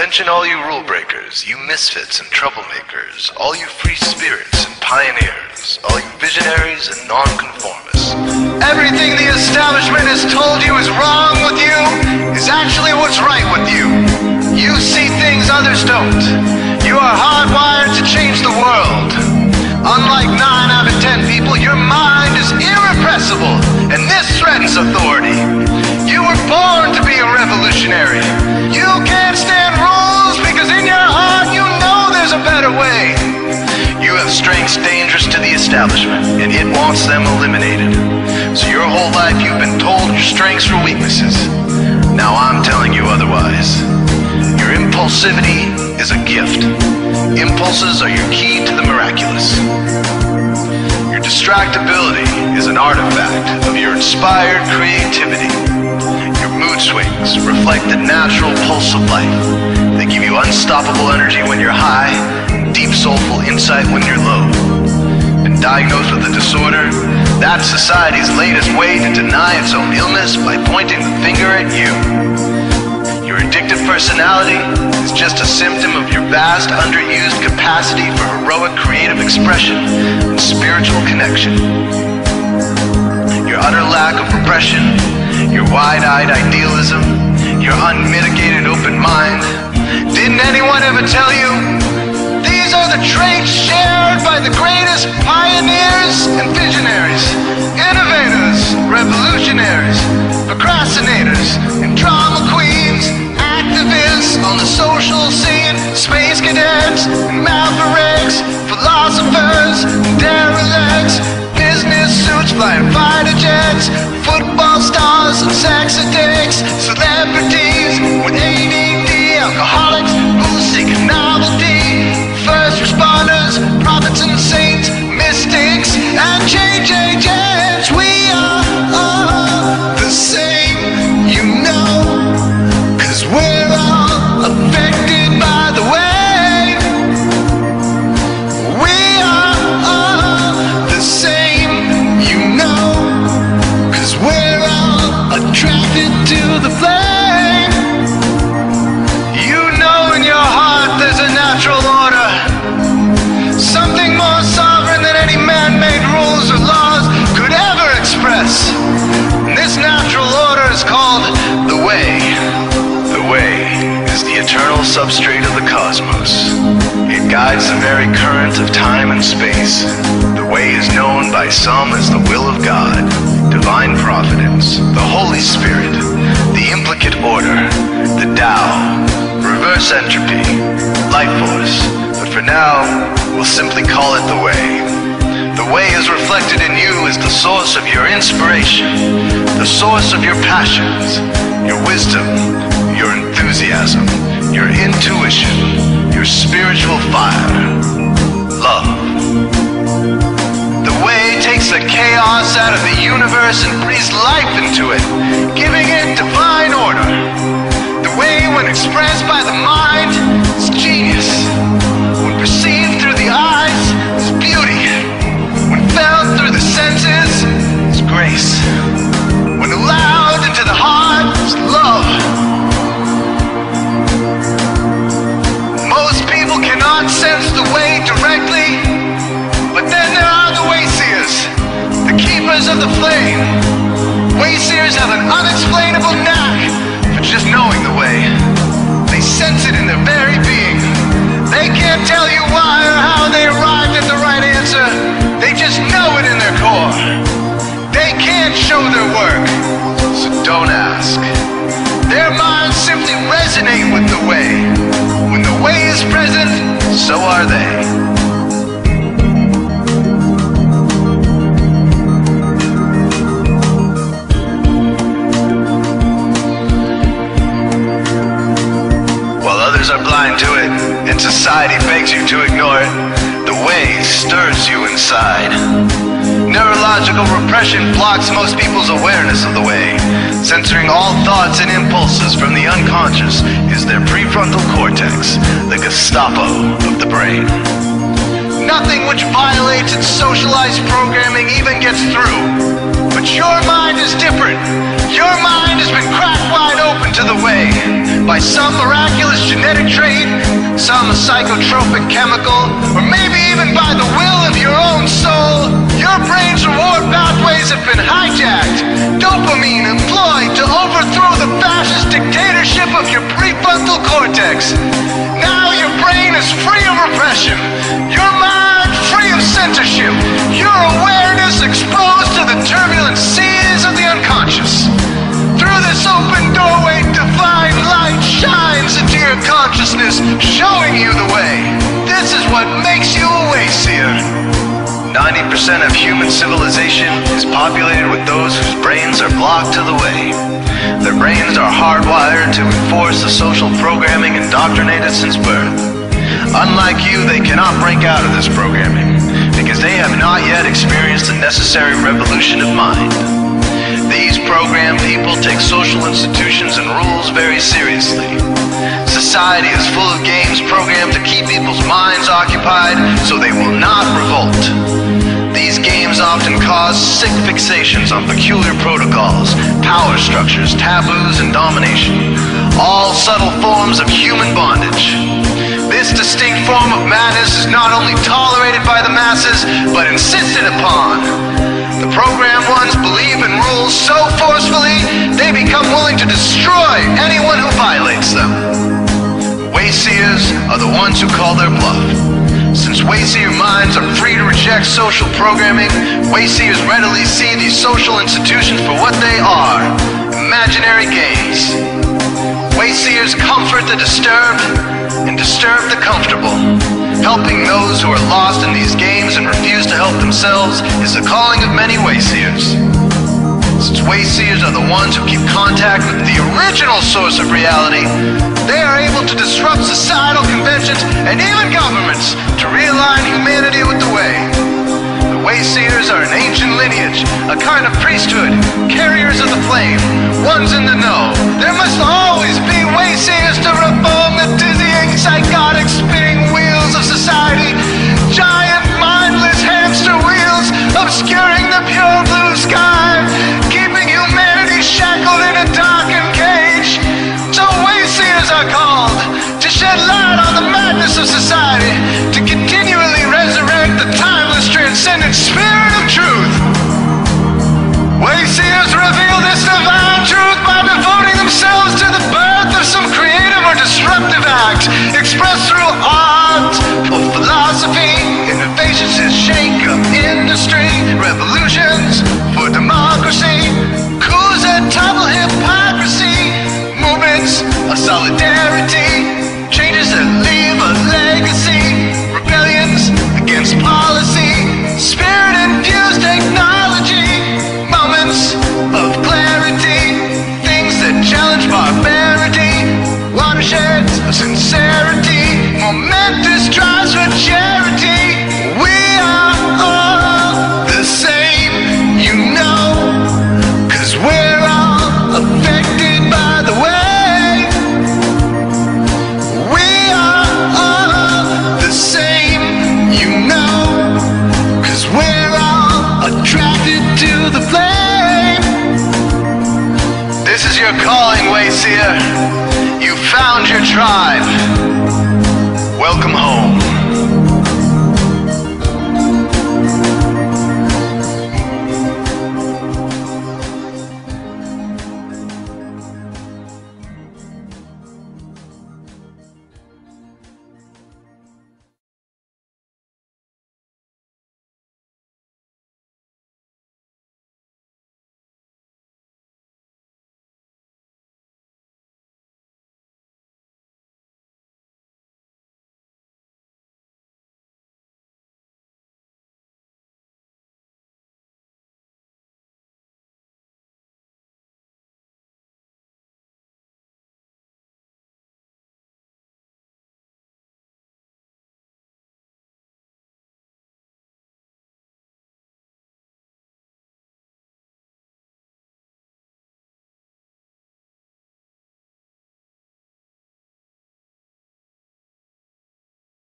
Attention all you rule breakers, you misfits and troublemakers, all you free spirits and pioneers, all you visionaries and nonconformists. Everything the establishment has told you is wrong with you is actually what's right with you. You see things others don't. You are hardwired to change the world. Unlike 9 out of 10 people, your mind is irrepressible, and this threatens authority. You were born to be a revolutionary. You can't stand rules because in your heart you know there's a better way. You have strengths dangerous to the establishment, and it wants them eliminated. So your whole life you've been told your strengths were weaknesses. Now I'm telling you otherwise. Your impulsivity is a gift. Impulses are your key to the miraculous. Your distractibility is an artifact of your inspired creativity. Your mood swings reflect the natural pulse of life. They give you unstoppable energy when you're high, deep soulful insight when you're low. Been diagnosed with a disorder? That's society's latest way to deny its own illness by pointing the finger at you. Your addictive personality is just a symptom of your vast, underused capacity for heroic creative expression and spiritual connection. Your utter lack of repression, your wide-eyed idealism, your unmitigated open mind. Didn't anyone ever tell you? These are the traits shared by the greatest pioneers and visionaries, innovators, revolutionaries, procrastinators, and drama queens, activists on the social scene, space cadets, and mavericks, philosophers, and derelicts, business suits, flying fighter jets, football stars and sex addicts, celebrities with ADD, alcoholics, booze-seeking novelty, first responders, prophets and saints, mystics, and JJJs. We are all the same, you know, 'cause we're all affected by the way. We are all the same, you know, 'cause we're all attracted to the flame. You know in your heart there's a natural order, something more sovereign than any man-made rules or laws could ever express. And this natural order is called the way. The way is the eternal substrate of the cosmos. It guides the very current of time and space. The way is known by some as the will of God, divine providence, the Holy Spirit, the implicate order, the Tao, reverse entropy, life force. But for now, we'll simply call it the way. The way is reflected in you as the source of your inspiration, the source of your passions, your wisdom, your enthusiasm, your intuition, your spiritual fire, love. The way takes the chaos out of the universe and breathes life into it, giving it divine order. The way, when expressed by the mind, is genius. When perceived through the eyes, is beauty. When felt through the senses, is grace. When allowed into the heart, is love. Most people cannot sense the way directly, but then there are the wayseers, the keepers of the flame. Wayseers have an unexplainable knack for just knowing the way. They sense it in their very being. They can't tell you why or how they arrived at the right answer. They just know it in their core. They can't show their work, so don't ask. Their minds simply resonate with the way. When the way is present, so are they. Are blind to it, and society begs you to ignore it. The way stirs you inside. Neurological repression blocks most people's awareness of the way. Censoring all thoughts and impulses from the unconscious is their prefrontal cortex, the Gestapo of the brain. Nothing which violates its socialized programming even gets through. But your mind is different. Your mind has been cracked wide open to the way by some miraculous genetic genetic trait, some a psychotropic chemical, or maybe even by the will of your own soul. Your brain's reward pathways have been hijacked, dopamine employed to overthrow the fascist dictatorship of your prefrontal cortex. Now your brain is free of repression, your mind free of censorship, your awareness exposed to the turbulent seas of the unconscious. Through this open doorway, divine light shines into your consciousness, showing you the way. This is what makes you a wayseer. 90% of human civilization is populated with those whose brains are blocked to the way. Their brains are hardwired to enforce the social programming indoctrinated since birth. Unlike you, they cannot break out of this programming, because they have not yet experienced the necessary revolution of mind. These programmed people take social institutions and rules very seriously. Society is full of games programmed to keep people's minds occupied so they will not revolt. These games often cause sick fixations on peculiar protocols, power structures, taboos, and domination, all subtle forms of human bondage. This distinct form of madness is not only tolerated by the masses, but insisted upon. The programmed ones believe in rules so forcefully, they become willing to destroy anyone who violates them. Wayseers are the ones who call their bluff. Since wayseer minds are free to reject social programming, wayseers readily see these social institutions for what they are: imaginary games. Wayseers comfort the disturbed and disturb the comfortable. Helping those who are lost in these games and refuse to help themselves is the calling of many wayseers. Since wayseers are the ones who keep contact with the original source of reality, they are able to disrupt societal conventions and even governments to realign humanity with the way. The wayseers are an ancient lineage, a kind of priesthood, carriers of the flame, ones in the know. There must always be wayseers to reform the dizzying, psychotic, spinning wheels of society, giant, mindless hamster wheels obscuring the pure blue sky, keeping humanity shackled in a darkened cage. So wayseers are called to shed light on the madness of society, to continually resurrect the timeless, transcendent spirit of truth. Wayseers reveal this divine truth by devoting themselves to the birth of some creative or disruptive act, expressed through art or philosophy. Innovations that shake up industry, revolutions for democracy, coups that topple hypocrisy, movements of solidarity, changes that leave a legacy, rebellions against policy, spirit-infused technology, moments of clarity, things that challenge barbarity, watersheds of sincerity, momentous drives for charity. We are all the same, you know, 'cause we're all affected by the way. We are all the same, you know, 'cause we're all attracted to the flame. This is your calling, wayseer. You found your tribe. Welcome home.